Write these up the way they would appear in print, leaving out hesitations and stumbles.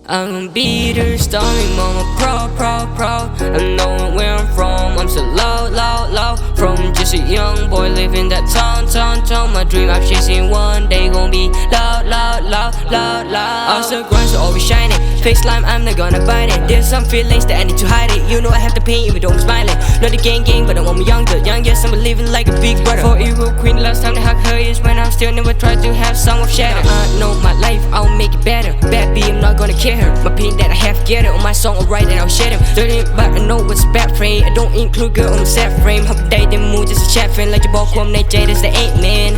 I'm gonna be the stormy mama, pro. I know where I'm from, I'm so low. From just a young boy living that town. My dream I'm chasing one day gon' be loud. I'm still grind, so always shining. Fake slime, I'm not gonna bite it. There's some feelings that I need to hide it. You know I have the pain even though I'm smiling. Not the gang, but I want me younger. Youngest, I'm living like a big brother. For evil queen, last time they hug her is when I'm still never tried to have some of shatter. I know my life, I'll make it better. Bad B, I'm not gonna care her. My pain that I have get it on my song, alright, and I'll share them. Dirty, but I know what's bad frame. I don't include girl on the set frame. Hop day, then move just a chat friend. Like the ball from they jaded, the 8 man.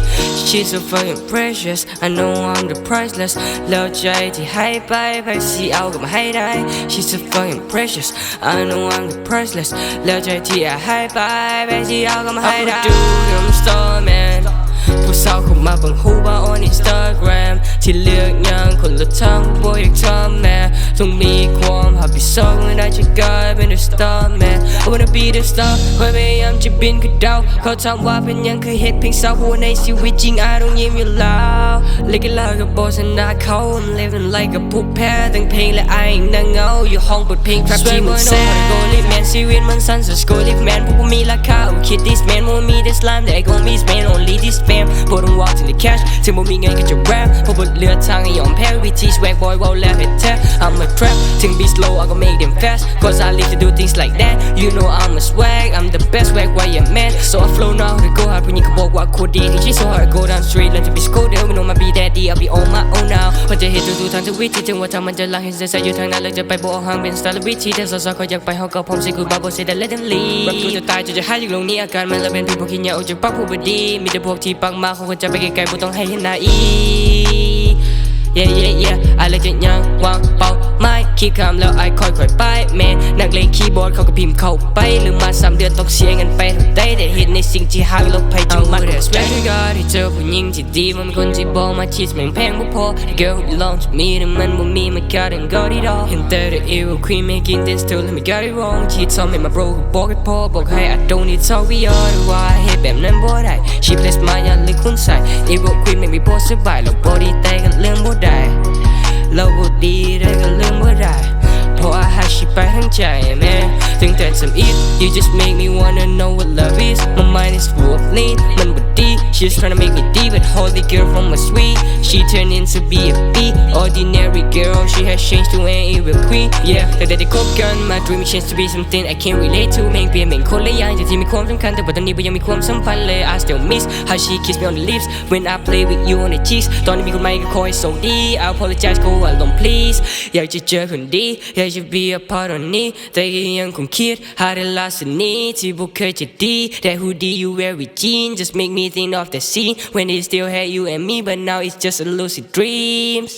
She's so fucking precious. I know I'm the priceless. แล้วใจที่ให้ไปสิเอากับมาให้ได้ She's so fucking precious. I know I'm the priceless. แล้วใจที่ให้ไปสิเอากับมาให้ได้ I could do them store man ผู้สาวเข้ามาบังหูว่า on Instagram ที่เลือกยังคนละทางบ่อยากทำแม่ต้องมีความหับพิศวงได้จะกลายเป็น the star man I wanna be the star พยายามจะบินขึ้นดาวเขาถามว่าเป็นยังคือเหตุเพียงเศร้าหัวในชีวิตจริง I don't ยิ้มอยู่แล้วเล็กแล้วกับบอสนาเขา I'm living like a ผู้แพ้ตั้งเพลงและI ain'tนั่งเหงาอยู่ห้องเปิดเพลง trap ที่มันแซ่บ go live man ชีวิตมันสั้น so go live man พวกผมมีราคา kid this man พวกมี this slime แต่ I gon' miss man only this fam พวกต้อง walk till the cash ถึงบ่มีเงินก็จะ rap พวกบนเรือทางให้ยอมแพ้วิธี swag boy ว่าแล้วให้แท้ I'm a trap ถึง be slow I gon' make them fast cause I live to do things like that you know I'm a swag I'm the best swag why you man so I flow now to go hard ผู้หญิงเขาบอกว่าโคตรดีถึง she's so hard go down straight learn to be school they know my be daddy I'll be on my own now พอจะเห็นทุกทางทุกวิธีถึงว่าทางมันจะลังเห็นใจอยู่ทางนั้นเลยจะไปบอกห่างเป็นสไตล์วิธีแต่สาวๆเขาอยากไปเขาก็พร้อม say goodbye บอก say that let them leave รักกูจะตายจะหายอยู่ตรงนี้อาการมันละเป็นพี่พวกขี้เหนียวจะปักผู้บดีมีแต่พวกที่ปังมาเขาควรจะไปไกลๆบ่ต้องให้เห็นหน้าอีI เลยจะยังวางเป้าไม่คิดคำแล้วIค่อยไปแมนนักเลงคีย์บอร์ดเขาก็พิมพ์เข้าไปลืมมา3 เดือนต้องเสียเงินไปเท่าใดแต่เห็นในสิ่งที่หากลบไปจึงมันแสวงก็ที่เจอผู้หญิงที่ดีมันคนที่บอกมาชีสแม่งแพงบ่พอ Girl who belong to me แต่มันบ่มีมาขาดand got it all เห็นแต่ the evil queen making this still let me got it wrong ที่ทำให้มา bro ก็บอกให้พอบอกให้ I don't need to we are แต่ว่าเหตุแบบนั้นบ่ได้ She bless my ยันเลยคุณใส่ evil queen make me บ่สบายแล้วบ่ดีแต่กันเรื่องบ่ได้เราบ่ดีได้ก็เรื่องบ่ได้เพราะให้sheไปทั้งใจแม่ถึงแต่ทำ it you just make me wanna know what love is my mind is full of lean มันบ่ดี she's trying to make me deep but holy girl from a sweet she turned into be a B ordinary girl she has changed to an evil queen yeah แต่ได้คบกัน my dream is changed to be something I can't relate to แม่งเปลี่ยนแม่งคนละอย่างจากที่มีความสำคัญแต่ว่าตอนนี้บ่ยังมีความสัมพันธ์เลย I still miss how she kiss me on the lips when I play with you on the cheeks ตอนนี้มีคนใหม่ก็ขอให้ส่งดี I apologize ขออารมณ์ please อยากจะเจอคนดีอยากจะ be a part of นี้แต่ก็ยังคงคิดหาได้ลาสนี้ที่บ่เคยจะดีแต่ who did you wear with jeans just make me think of that scene when they still had you and me but now it's just a lucid dreams